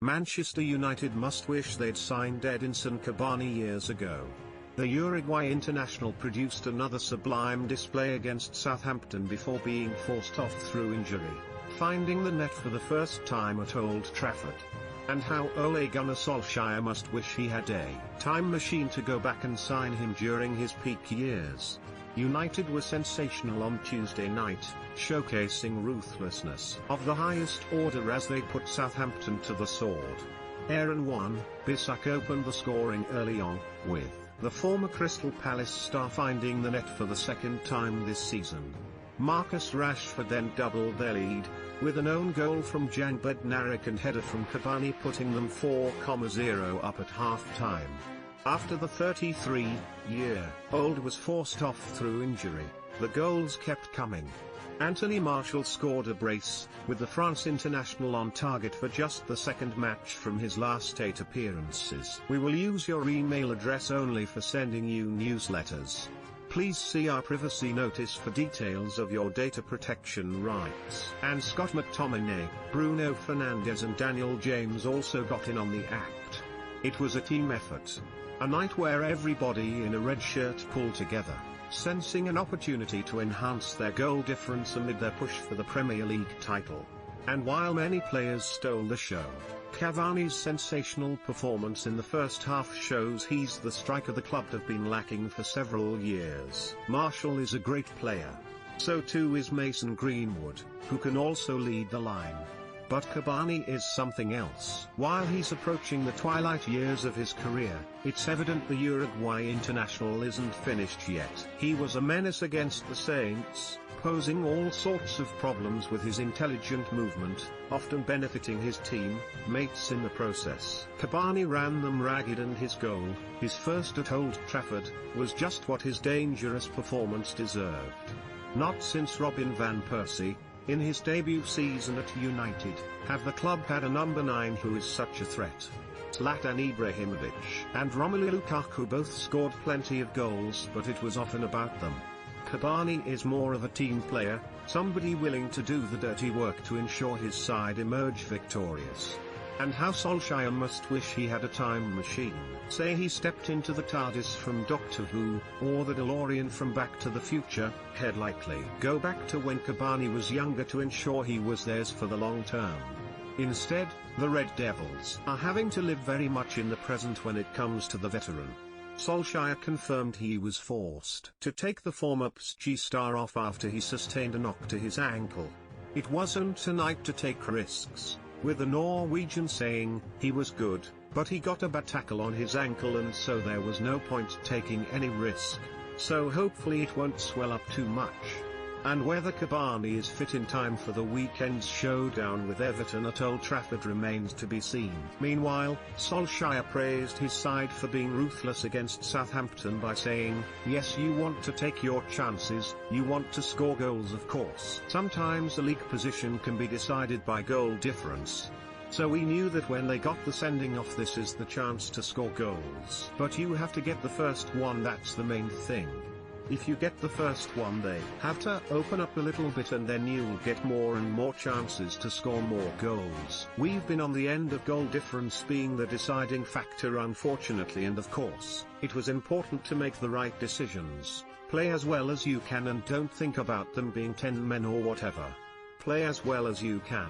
Manchester United must wish they'd signed Edinson Cavani years ago. The Uruguay international produced another sublime display against Southampton before being forced off through injury, finding the net for the first time at Old Trafford. And how Ole Gunnar Solskjaer must wish he had a time machine to go back and sign him during his peak years. United were sensational on Tuesday night, showcasing ruthlessness of the highest order as they put Southampton to the sword. Aaron Wan-Bissaka opened the scoring early on, with the former Crystal Palace star finding the net for the second time this season. Marcus Rashford then doubled their lead, with an own goal from Jan Bednarik and header from Cavani putting them 4-0 up at half-time. After the 33-year-old was forced off through injury, the goals kept coming. Anthony Martial scored a brace, with the France international on target for just the second match from his last 8 appearances. We will use your email address only for sending you newsletters. Please see our privacy notice for details of your data protection rights. And Scott McTominay, Bruno Fernandes and Daniel James also got in on the act. It was a team effort. A night where everybody in a red shirt pulled together, sensing an opportunity to enhance their goal difference amid their push for the Premier League title. And while many players stole the show, Cavani's sensational performance in the first half shows he's the striker the club have been lacking for several years. Martial is a great player. So too is Mason Greenwood, who can also lead the line. But Cavani is something else. While he's approaching the twilight years of his career, it's evident the Uruguay international isn't finished yet. He was a menace against the Saints, posing all sorts of problems with his intelligent movement, often benefiting his team mates in the process. Cavani ran them ragged and his goal, his first at Old Trafford, was just what his dangerous performance deserved. Not since Robin van Persie, in his debut season at United, have the club had a number 9 who is such a threat. Zlatan Ibrahimovic and Romelu Lukaku both scored plenty of goals, but it was often about them. Cavani is more of a team player, somebody willing to do the dirty work to ensure his side emerge victorious. And how Solskjaer must wish he had a time machine. Say he stepped into the TARDIS from Doctor Who, or the DeLorean from Back to the Future, he'd likely go back to when Cavani was younger to ensure he was theirs for the long term. Instead, the Red Devils are having to live very much in the present when it comes to the veteran. Solskjaer confirmed he was forced to take the former PSG star off after he sustained a knock to his ankle. It wasn't a night to take risks, with the Norwegian saying he was good, but he got a bad tackle on his ankle and so there was no point taking any risk. So hopefully it won't swell up too much. And whether Cavani is fit in time for the weekend's showdown with Everton at Old Trafford remains to be seen. Meanwhile, Solskjaer praised his side for being ruthless against Southampton by saying, "Yes, you want to take your chances, you want to score goals of course. Sometimes a league position can be decided by goal difference. So we knew that when they got the sending off this is the chance to score goals. But you have to get the first one, that's the main thing. If you get the first one they have to open up a little bit and then you'll get more and more chances to score more goals. We've been on the end of goal difference being the deciding factor unfortunately, and of course, it was important to make the right decisions. Play as well as you can and don't think about them being 10 men or whatever. Play as well as you can.